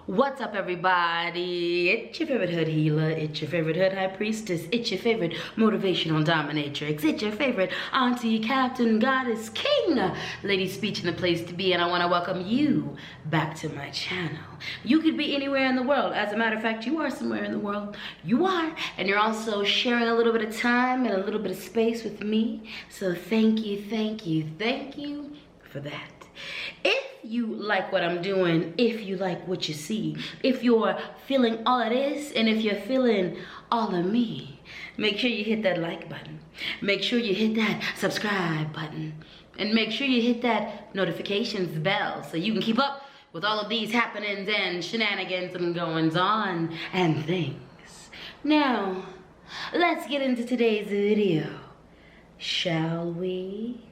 What's up, everybody? It's your favorite hood healer, it's your favorite hood high priestess, it's your favorite motivational dominatrix, it's your favorite auntie, captain, goddess, king, LadySpeech in the place to be, and I want to welcome you back to my channel. You could be anywhere in the world. As a matter of fact, you are somewhere in the world. You are, and you're also sharing a little bit of time and a little bit of space with me. So thank you, thank you, thank you for that. If you like what I'm doing, if you like what you see, if you're feeling all it is, and if you're feeling all of me, make sure you hit that like button. Make sure you hit that subscribe button. And make sure you hit that notifications bell so you can keep up with all of these happenings and shenanigans and goings on and things. Now, let's get into today's video, shall we?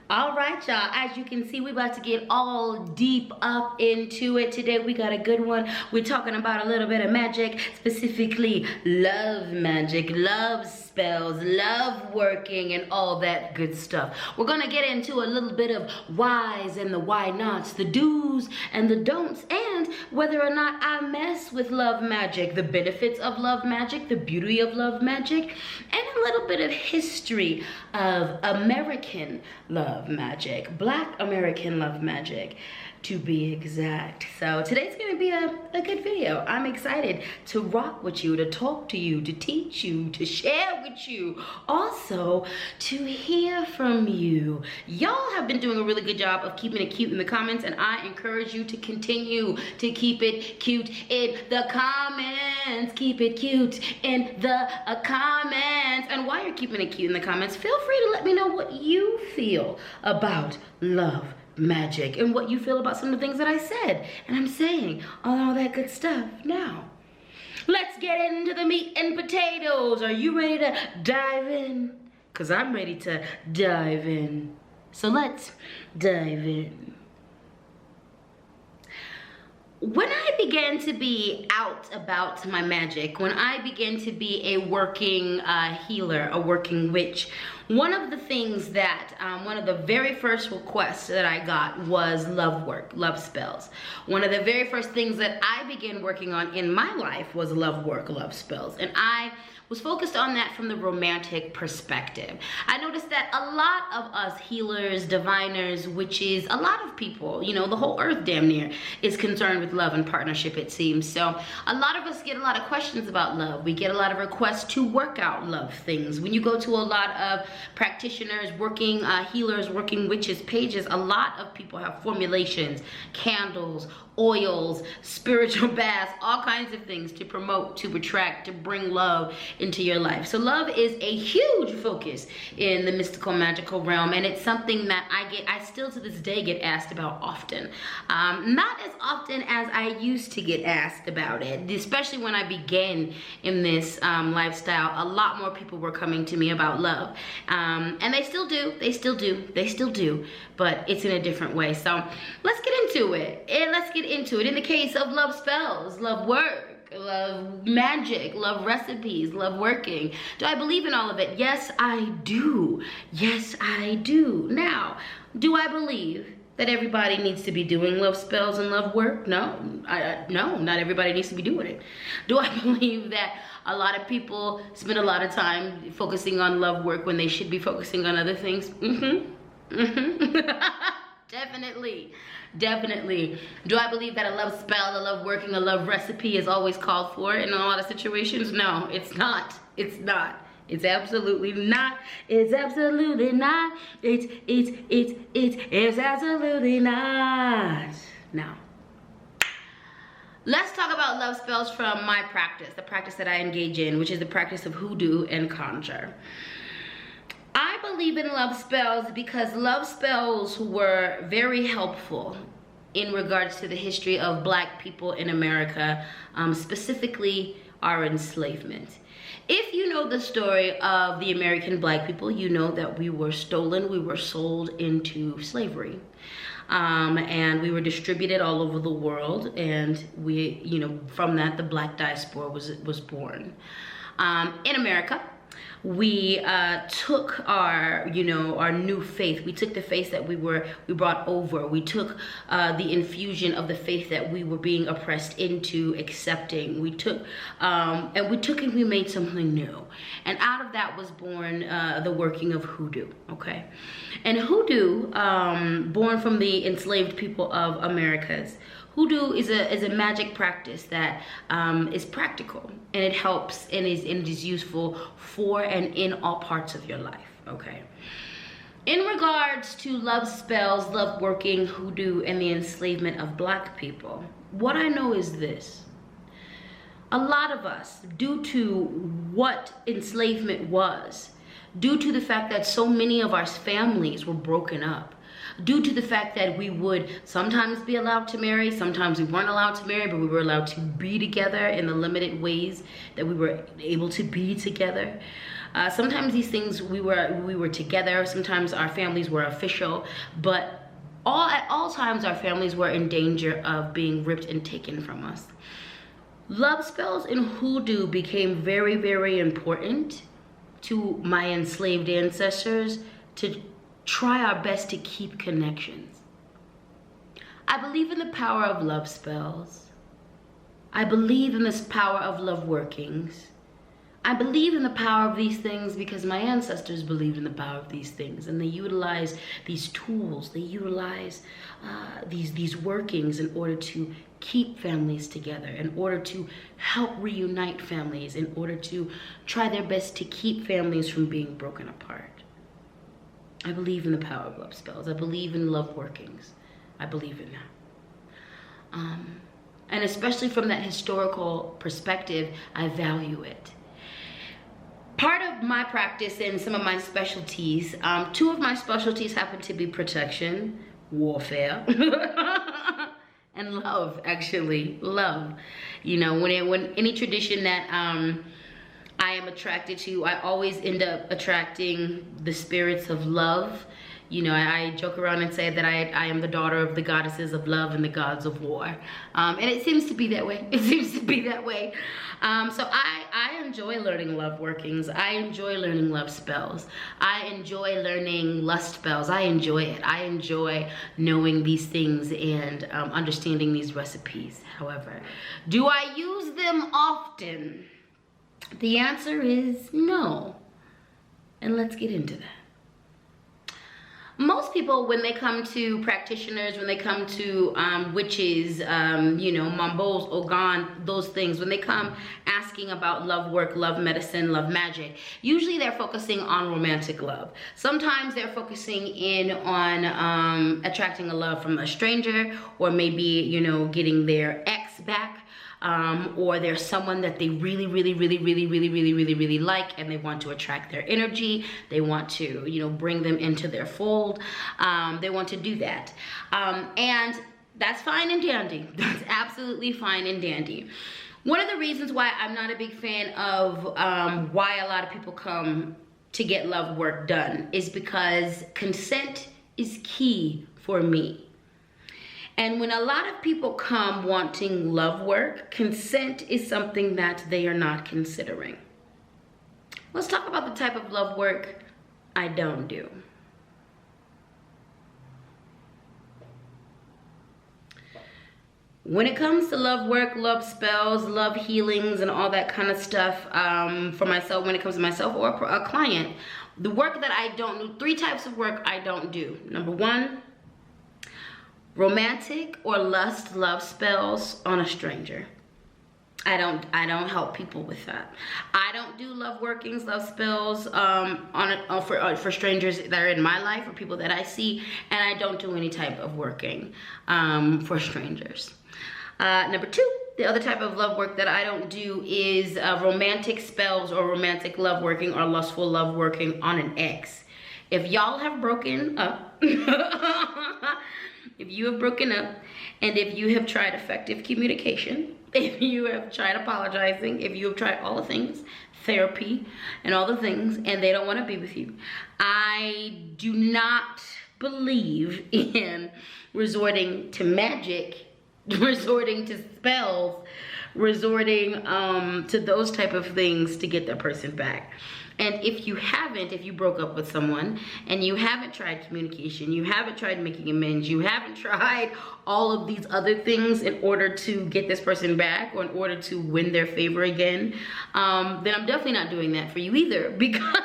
All right, y'all, as you can see, we're about to get all deep up into it. Today we got a good one. We're talking about a little bit of magic, specifically love magic, love spells, love working, and all that good stuff. We're gonna get into a little bit of whys and the why nots, the do's and the don'ts, and whether or not I mess with love magic, the benefits of love magic, the beauty of love magic, and a little bit of history of American love magic, Black American love magic to be exact. So today's gonna be a good video. I'm excited to rock with you, to talk to you, to teach you, to share with you, also to hear from you. Y'all have been doing a really good job of keeping it cute in the comments, and I encourage you to continue to keep it cute in the comments. Keep it cute in the comments. And while you're keeping it cute in the comments, feel free to let me know what you feel about love magic and what you feel about some of the things that I said and I'm saying, all that good stuff. Now, let's get into the meat and potatoes. Are you ready to dive in? Because I'm ready to dive in. So let's dive in. When I began to be out about my magic, when I began to be a working healer, a working witch, one of the things that, one of the very first requests that I got was love work, love spells. One of the very first things that I began working on in my life was love work, love spells. And I was focused on that from the romantic perspective. I noticed that a lot of us healers, diviners, witches, a lot of people, you know, the whole earth damn near is concerned with love and partnership, it seems. So a lot of us get a lot of questions about love. We get a lot of requests to work out love things. When you go to a lot of practitioners, working healers, working witches pages, a lot of people have formulations, candles, oils, spiritual baths, all kinds of things to promote, to attract, to bring love into your life. So love is a huge focus in the mystical, magical realm, and it's something that I still to this day get asked about often. Not as often as I used to get asked about it, especially when I began in this lifestyle. A lot more people were coming to me about love, and they still do, they still do, but it's in a different way. So let's get into it, and let's get into it. In the case of love spells, love work, love magic, love recipes, love working, do I believe in all of it? Yes, I do. Yes, I do. Now, do I believe that everybody needs to be doing love spells and love work? No, no, not everybody needs to be doing it. Do I believe that a lot of people spend a lot of time focusing on love work when they should be focusing on other things? Definitely, definitely. Do I believe that a love spell, a love working, a love recipe is always called for in a lot of situations? No, it's not. It's not. It's absolutely not. It's absolutely not. It's absolutely not. Now, let's talk about love spells from my practice, the practice that I engage in, which is the practice of hoodoo and conjure. I believe in love spells because love spells were very helpful in regards to the history of Black people in America, specifically our enslavement. If you know the story of the American Black people, you know that we were stolen, we were sold into slavery. And we were distributed all over the world, and we, you know, from that the Black diaspora was born. In America, we took our, you know, our new faith. We took the faith that we brought over. We took the infusion of the faith that we were being oppressed into accepting. We took and we made something new. And out of that was born the working of hoodoo, okay? And hoodoo, born from the enslaved people of Americas, hoodoo is a magic practice that is practical, and it helps and it is useful for and in all parts of your life, okay? In regards to love spells, love working, hoodoo, and the enslavement of Black people, what I know is this. A lot of us, due to what enslavement was, due to the fact that so many of our families were broken up, due to the fact that we would sometimes be allowed to marry, sometimes we weren't allowed to marry, but we were allowed to be together in the limited ways that we were able to be together. Sometimes these things we were together, sometimes our families were official, but at all times our families were in danger of being ripped and taken from us. Love spells and hoodoo became very, very important to my enslaved ancestors to try our best to keep connections. I believe in the power of love spells. I believe in this power of love workings. I believe in the power of these things because my ancestors believed in the power of these things, and they utilize these tools, they utilize these workings in order to keep families together, in order to help reunite families, in order to try their best to keep families from being broken apart. I believe in the power of love spells. I believe in love workings. I believe in that. And especially from that historical perspective, I value it. Part of my practice and some of my specialties, two of my specialties happen to be protection, warfare, and love, actually, love. You know, when any tradition that I am attracted to, I always end up attracting the spirits of love. You know, I joke around and say that I am the daughter of the goddesses of love and the gods of war. And it seems to be that way. It seems to be that way. So I enjoy learning love workings. I enjoy learning love spells. I enjoy learning lust spells. I enjoy it. I enjoy knowing these things and understanding these recipes. However, do I use them often? The answer is no. And let's get into that. Most people, when they come to practitioners, when they come to witches, you know, mambos, ogan, those things, when they come asking about love work, love medicine, love magic, usually they're focusing on romantic love. Sometimes they're focusing in on attracting a love from a stranger, or maybe, you know, getting their ex back. Or there's someone that they really like, and they want to attract their energy. They want to, you know, bring them into their fold. They want to do that. And that's fine and dandy. That's absolutely fine and dandy. One of the reasons why I'm not a big fan of why a lot of people come to get love work done is because consent is key for me. And when a lot of people come wanting love work, consent is something that they are not considering. Let's talk about the type of love work I don't do. When it comes to love work, love spells, love healings, and all that kind of stuff for myself, when it comes to myself or a client, the work that I don't do, 3 types of work I don't do. Number 1, romantic or lust love spells on a stranger. I don't help people with that. I don't do love workings, love spells for strangers that are in my life or people that I see, and I don't do any type of working for strangers. Number 2, the other type of love work that I don't do is romantic spells or romantic love working or lustful love working on an ex. If y'all have broken up, if you have broken up, and if you have tried effective communication, if you have tried apologizing, if you have tried all the things, therapy and all the things, and they don't want to be with you, I do not believe in resorting to magic resorting to spells, resorting to those type of things to get that person back. And if you broke up with someone and you haven't tried communication, you haven't tried making amends, you haven't tried all of these other things in order to get this person back or in order to win their favor again, then I'm definitely not doing that for you either, because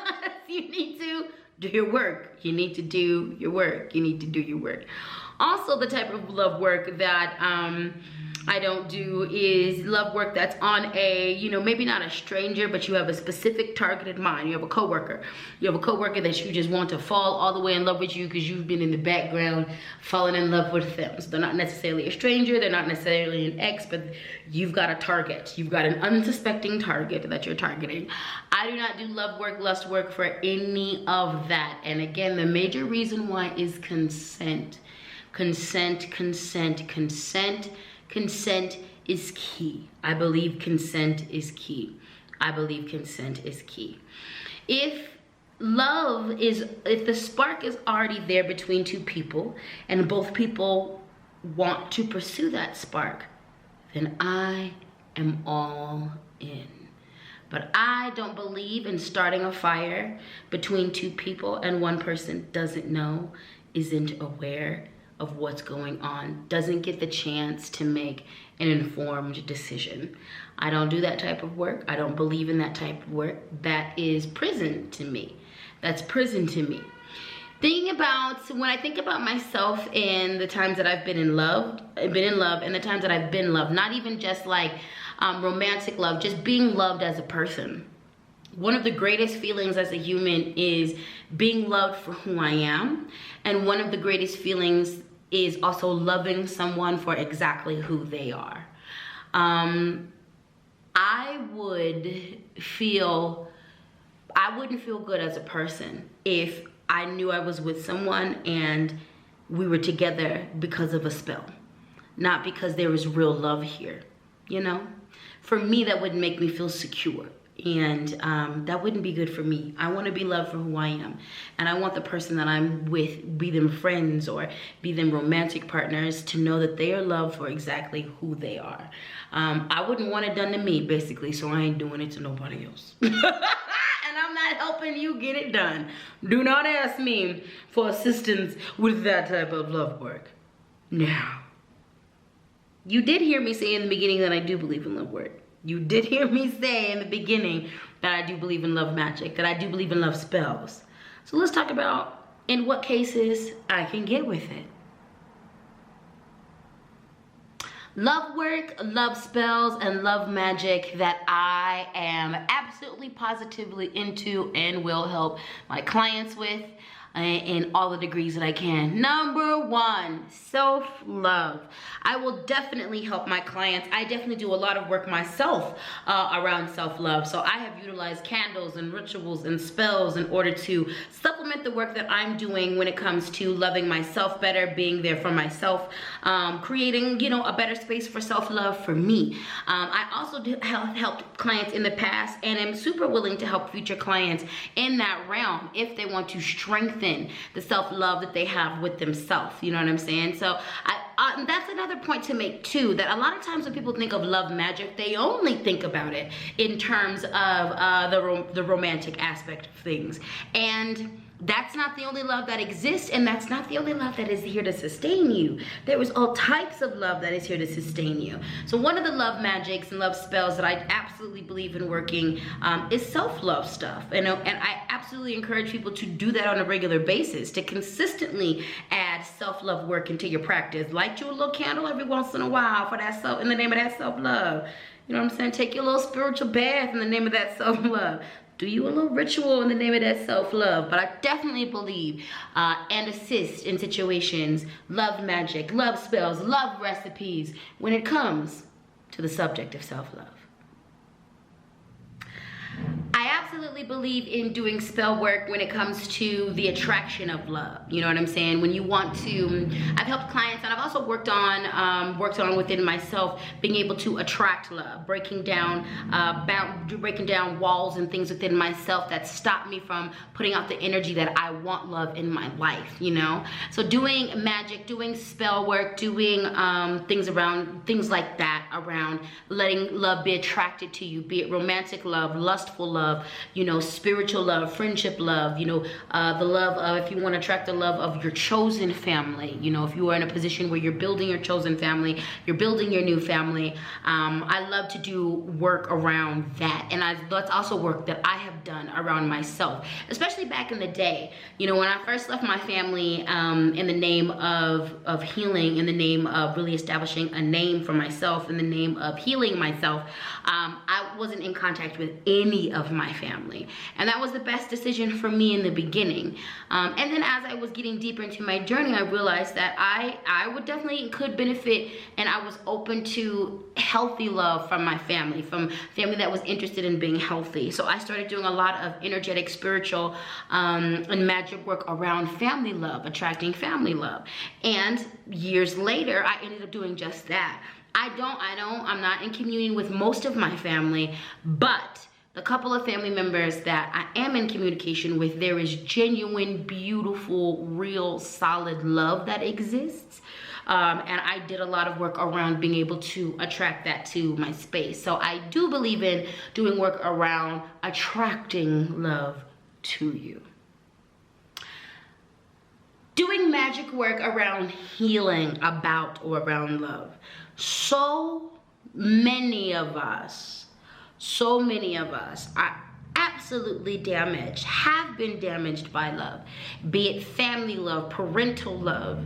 you need to do your work. You need to do your work. You need to do your work. Also, the type of love work that I don't do is love work that's on a, you know, maybe not a stranger, but you have a specific targeted mind. You have a coworker. You have a coworker that you just want to fall all the way in love with you because you've been in the background falling in love with them. So they're not necessarily a stranger. They're not necessarily an ex, but you've got a target. You've got an unsuspecting target that you're targeting. I do not do love work, lust work for any of that. And again, the major reason why is consent. Consent, consent, consent. Consent is key. I believe consent is key. I believe consent is key. If the spark is already there between two people and both people want to pursue that spark, then I am all in. But I don't believe in starting a fire between two people and one person doesn't know, isn't aware of what's going on, doesn't get the chance to make an informed decision. I don't do that type of work. I don't believe in that type of work. That is prison to me. That's prison to me. When I think about myself and the times that I've been in love, and the times that I've been loved, not even just like romantic love, just being loved as a person. One of the greatest feelings as a human is being loved for who I am. And one of the greatest feelings is also loving someone for exactly who they are. I wouldn't feel good as a person if I knew I was with someone and we were together because of a spell, not because there was real love here, you know? For me, that wouldn't make me feel secure. And that wouldn't be good for me. I want to be loved for who I am. And I want the person that I'm with, be them friends or be them romantic partners, to know that they are loved for exactly who they are. I wouldn't want it done to me, basically, so I ain't doing it to nobody else. And I'm not helping you get it done. Do not ask me for assistance with that type of love work. Now, you did hear me say in the beginning that I do believe in love work. You did hear me say in the beginning that I do believe in love magic, that I do believe in love spells. So let's talk about in what cases I can get with it. Love work, love spells, and love magic that I am absolutely positively into and will help my clients with in all the degrees that I can. Number one, self-love. I will definitely help my clients. I definitely do a lot of work myself around self-love. So I have utilized candles and rituals and spells in order to supplement the work that I'm doing when it comes to loving myself better, being there for myself, creating, you know, a better space for self-love for me. I also helped clients in the past and am super willing to help future clients in that realm if they want to strengthen the self-love that they have with themselves. You know what I'm saying? So that's another point to make too, that a lot of times when people think of love magic, they only think about it in terms of the romantic aspect of things. And that's not the only love that exists, and that's not the only love that is here to sustain you. There is all types of love that is here to sustain you. So one of the love magics and love spells that I absolutely believe in working is self-love stuff. And I absolutely encourage people to do that on a regular basis, to consistently add self-love work into your practice. Light you a little candle every once in a while for that in the name of that self-love. You know what I'm saying? Take your little spiritual bath in the name of that self-love. Do you a little ritual in the name of that self-love. But I definitely believe and assist in situations, love magic, love spells, love recipes, when it comes to the subject of self-love. I absolutely believe in doing spell work when it comes to the attraction of love. You know what I'm saying? When you want to, I've helped clients, and I've also worked on within myself being able to attract love, breaking down walls and things within myself that stop me from putting out the energy that I want love in my life. You know, so doing magic, doing spell work, doing things like that around letting love be attracted to you, be it romantic love, lustful love, you know, spiritual love, friendship love, you know, the love of, if you want to attract the love of your chosen family, you know, if you are in a position where you're building your chosen family, you're building your new family. I love to do work around that, and that's also work that I have done around myself, especially back in the day. You know, when I first left my family in the name of healing, in the name of really establishing a name for myself, in the name of healing myself, I wasn't in contact with any of my family, and that was the best decision for me in the beginning. And then as I was getting deeper into my journey, I realized that I would definitely could benefit, and I was open to healthy love from my family, from family that was interested in being healthy. So I started doing a lot of energetic, spiritual, and magic work around family love, attracting family love. And years later, I ended up doing just that. I'm not in communion with most of my family, but the couple of family members that I am in communication with, there is genuine, beautiful, real, solid love that exists. And I did a lot of work around being able to attract that to my space. So I do believe in doing work around attracting love to you. Doing magic work around healing about or around love. So many of us are absolutely damaged, have been damaged by love, be it family love, parental love,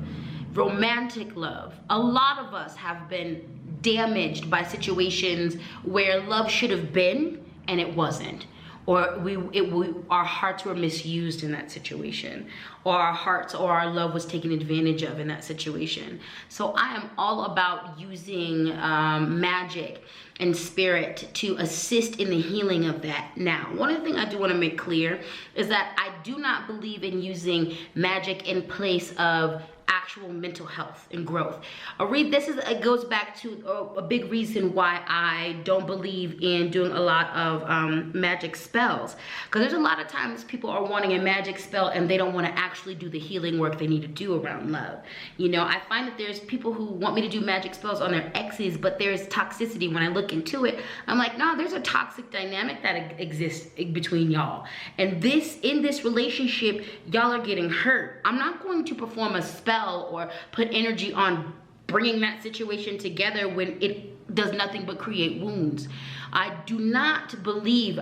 romantic love. A lot of us have been damaged by situations where love should have been and it wasn't. Or our hearts were misused in that situation, or our love was taken advantage of in that situation. So I am all about using magic and spirit to assist in the healing of that. Now, one of the things I do want to make clear is that I do not believe in using magic in place of actual mental health and growth. It goes back to a big reason why I don't believe in doing a lot of magic spells, because there's a lot of times people are wanting a magic spell and they don't want to actually do the healing work they need to do around love. You know, I find that there's people who want me to do magic spells on their exes, but there's toxicity. When I look into it, I'm like, no, there's a toxic dynamic that exists between y'all, and in this relationship, y'all are getting hurt. I'm not going to perform a spell or put energy on bringing that situation together when it does nothing but create wounds. I do not believe,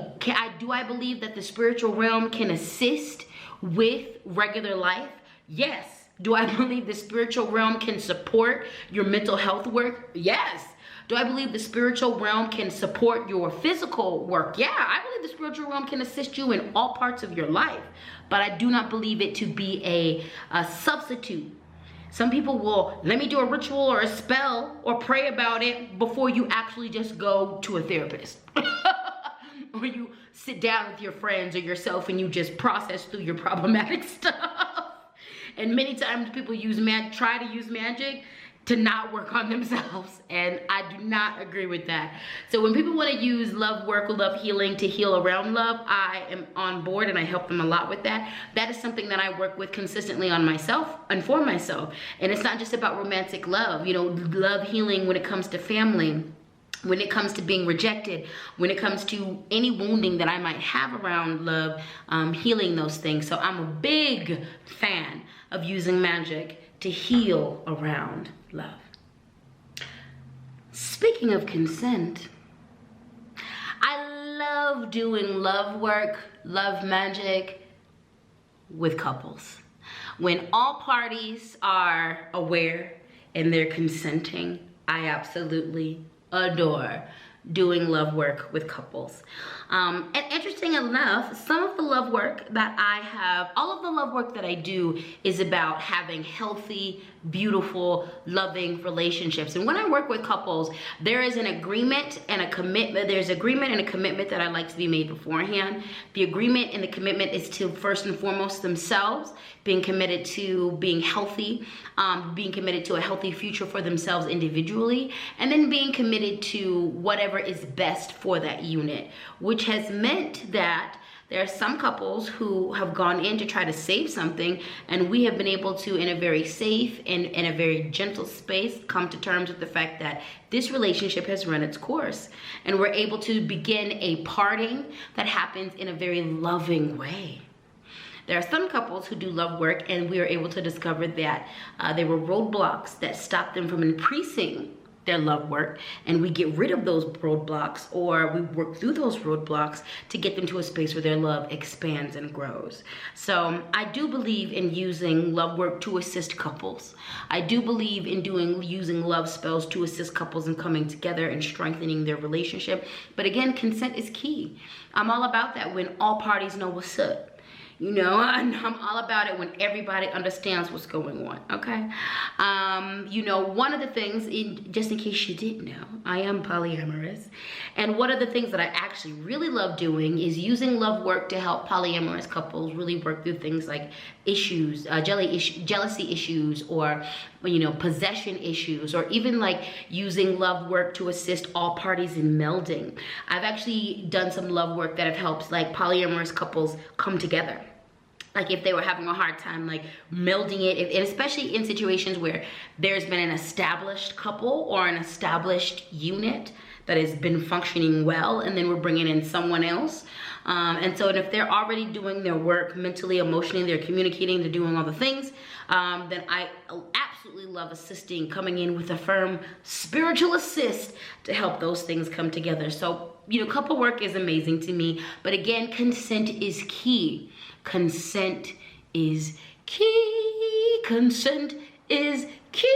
do I believe that the spiritual realm can assist with regular life? Yes. Do I believe the spiritual realm can support your mental health work? Yes. Do I believe the spiritual realm can support your physical work? Yeah, I believe the spiritual realm can assist you in all parts of your life, but I do not believe it to be a substitute. Some people will, let me do a ritual or a spell or pray about it before you actually just go to a therapist. Or you sit down with your friends or yourself and you just process through your problematic stuff. And many times people try to use magic to not work on themselves, and I do not agree with that. So when people want to use love work or love healing to heal around love, I am on board and I help them a lot with that. That is something that I work with consistently on myself and for myself. And it's not just about romantic love, you know, love healing when it comes to family, when it comes to being rejected, when it comes to any wounding that I might have around love, healing those things. So I'm a big fan of using magic to heal around love. Speaking of consent, I love doing love work, love magic with couples. When all parties are aware and they're consenting, I absolutely adore doing love work with couples. And interesting enough, some of the love work that I have, all of the love work that I do is about having healthy, beautiful, loving relationships. And when I work with couples, there is an agreement and a commitment. There's agreement and a commitment that I like to be made beforehand. The agreement and the commitment is to first and foremost themselves, being committed to being healthy, being committed to a healthy future for themselves individually, and then being committed to whatever is best for that unit, which has meant that there are some couples who have gone in to try to save something, and we have been able to, in a very safe and in a very gentle space, come to terms with the fact that this relationship has run its course, and we're able to begin a parting that happens in a very loving way. There are some couples who do love work, and we are able to discover that there were roadblocks that stopped them from increasing their love work, and we get rid of those roadblocks, or we work through those roadblocks to get them to a space where their love expands and grows. So I do believe in using love work to assist couples. I do believe in using love spells to assist couples in coming together and strengthening their relationship. But again, consent is key. I'm all about that when all parties know what's up. You know, I'm all about it when everybody understands what's going on, okay? You know, one of the things, just in case you didn't know, I am polyamorous. And one of the things that I actually really love doing is using love work to help polyamorous couples really work through things like issues, jealousy issues, or, you know, possession issues, or even like using love work to assist all parties in melding. I've actually done some love work that have helped like polyamorous couples come together. Like if they were having a hard time like melding it, and especially in situations where there's been an established couple or an established unit that has been functioning well, and then we're bringing in someone else. And so if they're already doing their work mentally, emotionally, they're communicating, they're doing all the things, then I absolutely love assisting, coming in with a firm spiritual assist to help those things come together. So, you know, couple work is amazing to me, but again, consent is key. Consent is key. Consent is key.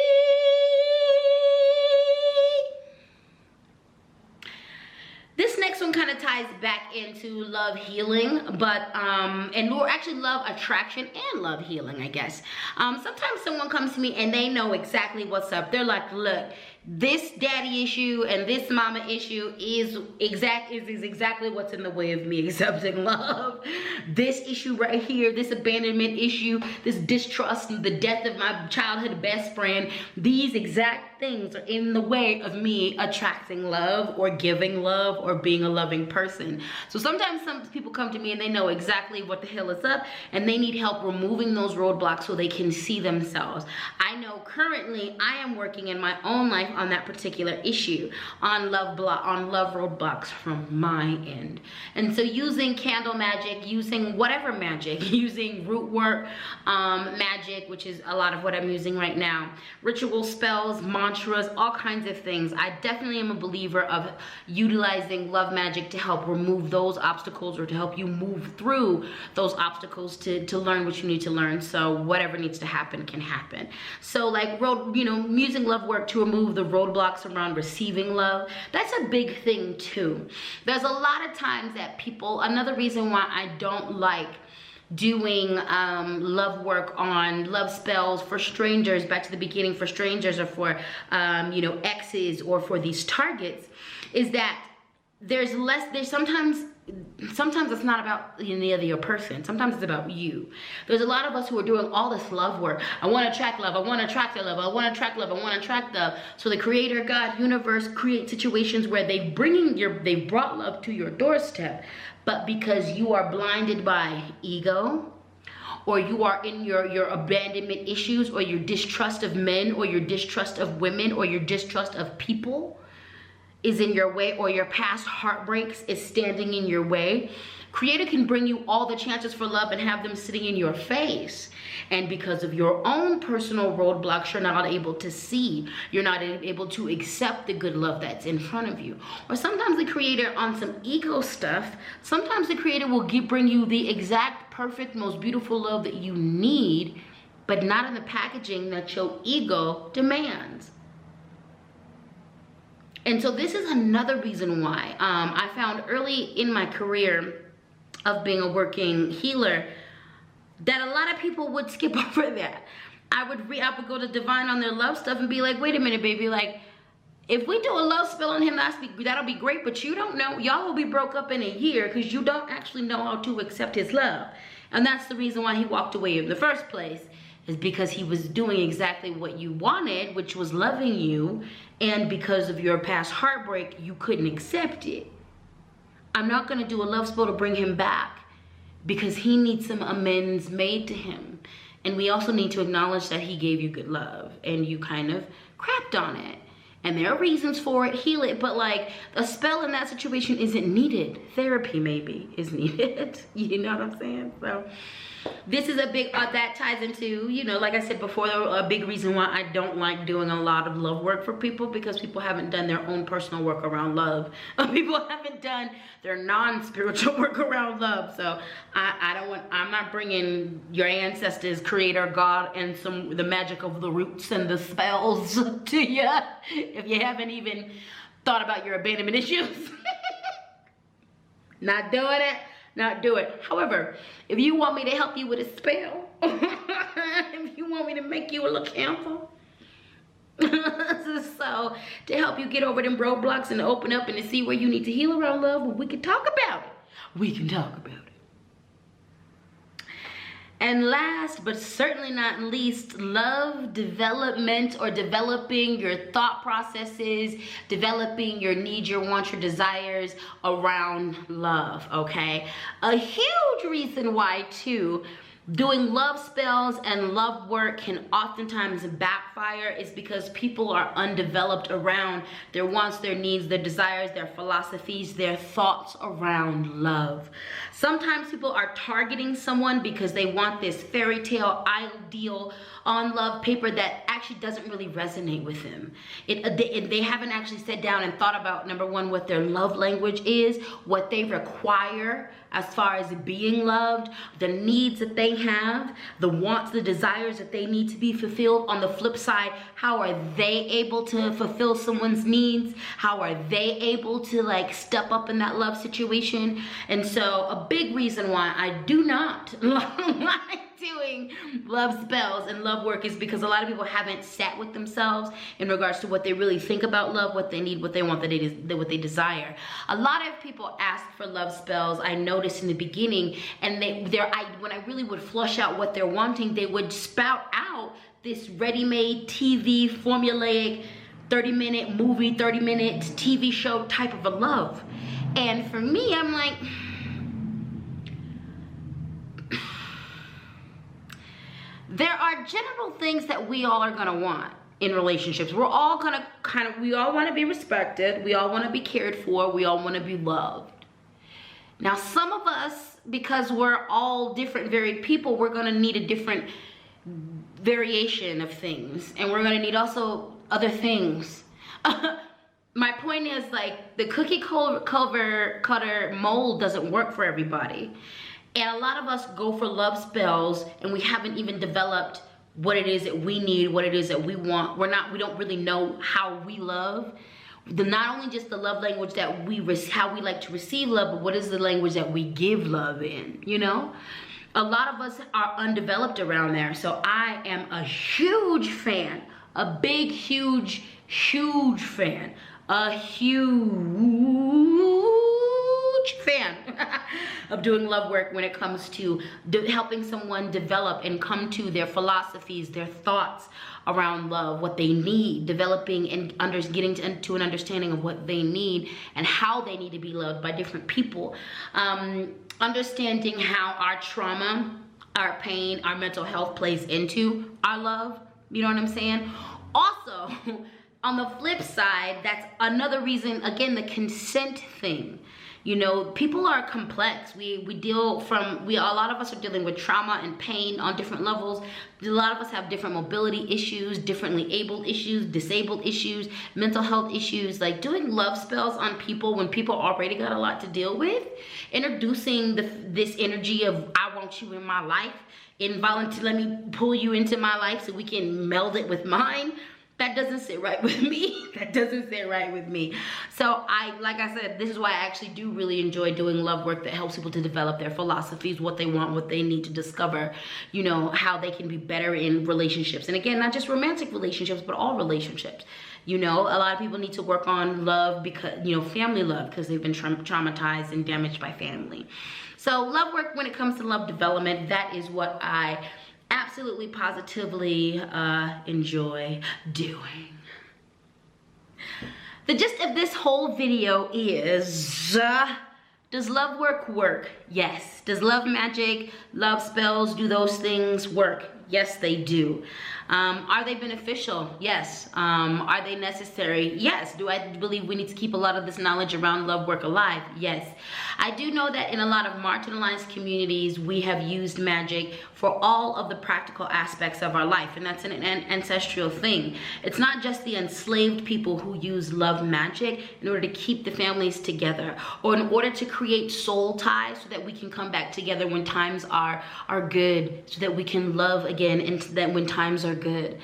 This next one kind of ties back into love healing, but and or actually love attraction and love healing, I guess. Sometimes someone comes to me and they know exactly what's up. They're like, look, this daddy issue and this mama issue is exactly what's in the way of me accepting love. This issue right here, this abandonment issue, this distrust, and the death of my childhood best friend, these exact things are in the way of me attracting love or giving love or being a loving person. So sometimes some people come to me and they know exactly what the hell is up, and they need help removing those roadblocks so they can see themselves. I know currently I am working in my own life on that particular issue, on love roadblocks from my end. And so using candle magic, using whatever magic, using root work, magic, which is a lot of what I'm using right now, ritual spells, mantras, all kinds of things. I definitely am a believer of utilizing love magic to help remove those obstacles, or to help you move through those obstacles to learn what you need to learn, so whatever needs to happen can happen. So like using love work to remove the roadblocks around receiving love, that's a big thing too. There's a lot of times that people, another reason why I don't like doing love work on love spells for strangers, back to the beginning, for strangers, or for exes, or for these targets, is that there's sometimes it's not about any other person. Sometimes it's about you. There's a lot of us who are doing all this love work. I want to attract love. I want to attract the love. I want to attract love. I want to attract love. So the Creator, God, universe, create situations where they brought love to your doorstep, but because you are blinded by ego, or you are in your abandonment issues, or your distrust of men, or your distrust of women, or your distrust of people is in your way, or your past heartbreaks is standing in your way, Creator can bring you all the chances for love and have them sitting in your face. And because of your own personal roadblocks, you're not able to see, you're not able to accept the good love that's in front of you. Or sometimes the Creator, on some ego stuff, sometimes the Creator will bring you the exact, perfect, most beautiful love that you need, but not in the packaging that your ego demands. And so this is another reason why I found early in my career of being a working healer that a lot of people would skip over that. I would go to Divine on their love stuff and be like, wait a minute, baby, like, if we do a love spell on him, that'll be great, but you don't know, y'all will be broke up in a year because you don't actually know how to accept his love. And that's the reason why he walked away in the first place, is because he was doing exactly what you wanted, which was loving you, and because of your past heartbreak, you couldn't accept it. I'm not gonna do a love spell to bring him back because he needs some amends made to him. And we also need to acknowledge that he gave you good love and you kind of crapped on it. And there are reasons for it, heal it, but like a spell in that situation isn't needed. Therapy maybe is needed. You know what I'm saying? So this is a big, that ties into, you know, like I said before, a big reason why I don't like doing a lot of love work for people, because people haven't done their own personal work around love. People haven't done their non-spiritual work around love. So I'm not bringing your ancestors, creator, God, and the magic of the roots and the spells to you if you haven't even thought about your abandonment issues. Not doing it. Not do it. However, if you want me to help you with a spell, if you want me to make you a little camphor, so to help you get over them roadblocks and to open up and to see where you need to heal around love, well, we can talk about it. We can talk about it. And last but certainly not least, love development, or developing your thought processes, developing your needs, your wants, your desires around love, okay? A huge reason why too, doing love spells and love work can oftentimes backfire is because people are undeveloped around their wants, their needs, their desires, their philosophies, their thoughts around love. Sometimes people are targeting someone because they want this fairy tale ideal on love paper that actually doesn't really resonate with them. They haven't actually sat down and thought about, number one, what their love language is, what they require as far as being loved, the needs that they have, the wants, the desires that they need to be fulfilled. On the flip side, how are they able to fulfill someone's needs? How are they able to like step up in that love situation? And so a big reason why I do not like doing love spells and love work is because a lot of people haven't sat with themselves in regards to what they really think about love, what they need, what they want, what they desire. A lot of people ask for love spells, I noticed in the beginning, and when I really would flush out what they're wanting, they would spout out this ready-made TV formulaic 30-minute movie, 30-minute TV show type of a love. And for me, I'm like, there are general things that we all are gonna want in relationships. We're all gonna we all wanna be respected, we all wanna be cared for, we all wanna be loved. Now some of us, because we're all different varied people, we're gonna need a different variation of things, and we're gonna need also other things. My point is, like, the cookie cutter mold doesn't work for everybody. And a lot of us go for love spells and we haven't even developed what it is that we need, what it is that we want. We don't really know how we love. Not only just the love language that how we like to receive love, but what is the language that we give love in, you know? A lot of us are undeveloped around there. So I am a huge fan, a big, huge fan, a huge fan of doing love work when it comes to helping someone develop and come to their philosophies, their thoughts around love, what they need, developing and getting to an understanding of what they need and how they need to be loved by different people. Understanding how our trauma, our pain, our mental health plays into our love, you know what I'm saying? Also, on the flip side, that's another reason, again, the consent thing. You know, people are complex. A lot of us are dealing with trauma and pain on different levels. A lot of us have different mobility issues, differently abled issues, disabled issues, mental health issues. Like doing love spells on people when people already got a lot to deal with, introducing this energy of I want you in my life, let me pull you into my life so we can meld it with mine. that doesn't sit right with me. That doesn't sit right with me. So like I said, this is why I actually do really enjoy doing love work that helps people to develop their philosophies, what they want, what they need to discover, you know, how they can be better in relationships. And again, not just romantic relationships, but all relationships. You know, a lot of people need to work on love because, you know, family love, because they've been traumatized and damaged by family. So love work, when it comes to love development, that is what I absolutely positively enjoy doing. The gist of this whole video is, does love work work? Yes. Does love magic, love spells, do those things work? Yes, they do. Are they beneficial? Yes. Are they necessary? Yes. Do I believe we need to keep a lot of this knowledge around love work alive? Yes. I do know that in a lot of marginalized communities, we have used magic for all of the practical aspects of our life, and that's an ancestral thing. It's not just the enslaved people who use love magic in order to keep the families together, or in order to create soul ties so that we can come back together when times are good, so that we can love again, and that when times are good.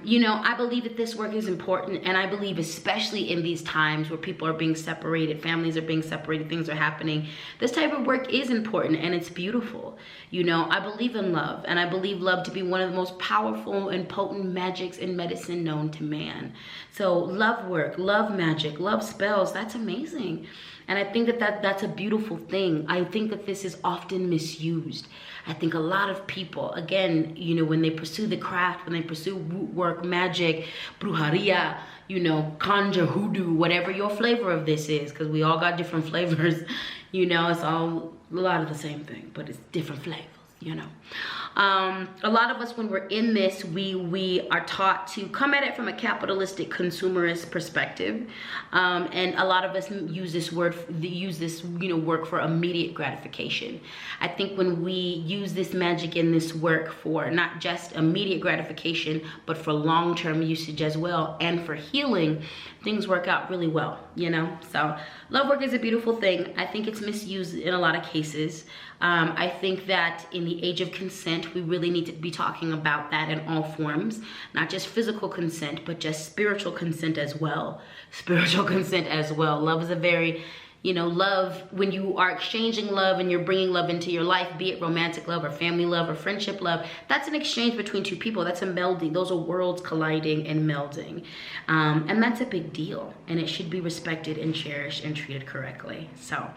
You know, I believe that this work is important, and I believe especially in these times where people are being separated, families are being separated, things are happening, this type of work is important, and it's beautiful. You know, I believe in love, and I believe love to be one of the most powerful and potent magics in medicine known to man. So love work, love magic, love spells, that's amazing. And I think that that's a beautiful thing. I think that this is often misused. I think a lot of people, again, you know, when they pursue the craft, when they pursue root work, magic, brujeria, you know, conjure, hoodoo, whatever your flavor of this is, because we all got different flavors, you know, it's all a lot of the same thing, but it's different flavors, you know. A lot of us, when we're in this, we are taught to come at it from a capitalistic consumerist perspective, and a lot of us use this work for immediate gratification. I think when we use this magic in this work for not just immediate gratification, but for long-term usage as well, and for healing, things work out really well, you know. So love work is a beautiful thing. I think it's misused in a lot of cases. I think that in the age of consent, we really need to be talking about that in all forms, not just physical consent, but just spiritual consent as well. Spiritual consent as well. Love is a very, you know, love, when you are exchanging love and you're bringing love into your life, be it romantic love or family love or friendship love, that's an exchange between two people. That's a melding. Those are worlds colliding and melding. And that's a big deal. And it should be respected and cherished and treated correctly. So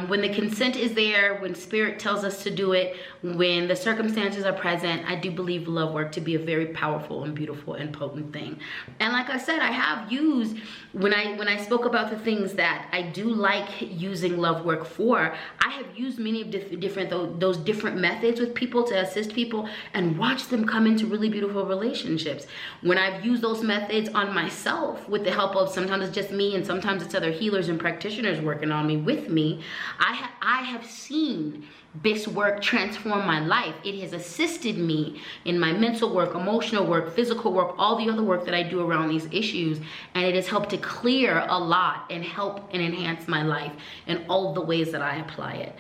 when the consent is there, when spirit tells us to do it, when the circumstances are present, I do believe love work to be a very powerful and beautiful and potent thing. And like I said, I have used, when I spoke about the things that I do like using love work for, I have used many of those different methods with people to assist people and watch them come into really beautiful relationships. When I've used those methods on myself with the help of, sometimes it's just me and sometimes it's other healers and practitioners working on me with me, I have seen this work transform my life. It has assisted me in my mental work, emotional work, physical work, all the other work that I do around these issues, and it has helped to clear a lot and help and enhance my life in all the ways that I apply it.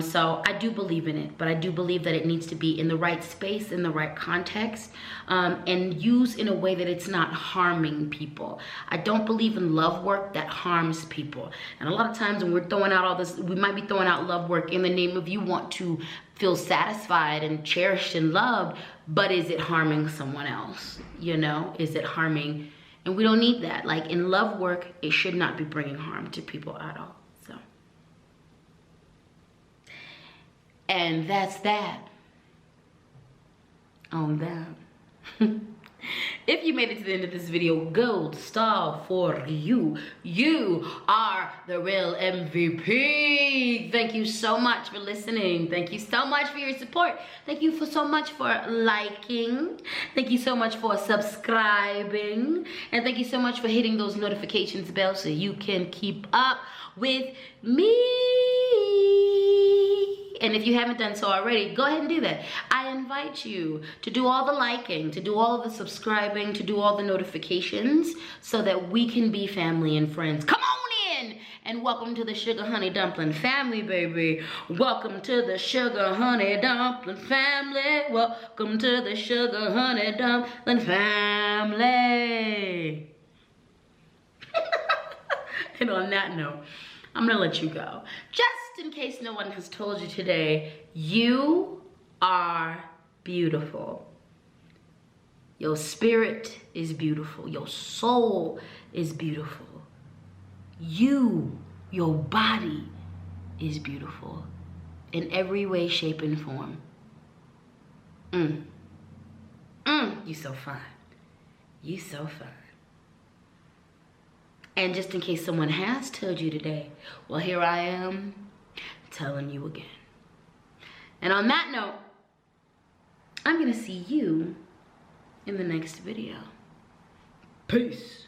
So I do believe in it, but I do believe that it needs to be in the right space, in the right context, and used in a way that it's not harming people. I don't believe in love work that harms people. And a lot of times when we're throwing out all this, we might be throwing out love work in the name of, you want to feel satisfied and cherished and loved, but is it harming someone else? You know, is it harming? And we don't need that. Like in love work, it should not be bringing harm to people at all. So, and that's that on that. If you made it to the end of this video, gold star for you. You are the real MVP. Thank you so much for listening. Thank you so much for your support. Thank you so much for liking. Thank you so much for subscribing. And thank you so much for hitting those notifications bell so you can keep up with me. And if you haven't done so already, go ahead and do that. I invite you to do all the liking, to do all of the subscribing, to do all the notifications so that we can be family and friends. Come on in and welcome to the Suga Honey Dumpling family, baby. Welcome to the Suga Honey Dumpling family. Welcome to the Suga Honey Dumpling family. And on that note, I'm gonna let you go. Just in case no one has told you today, you are beautiful. Your spirit is beautiful. Your soul is beautiful. You, your body is beautiful in every way, shape, and form. You so fine. You so fine. And just in case someone has told you today, well, here I am telling you again. And on that note, I'm gonna see you in the next video. Peace.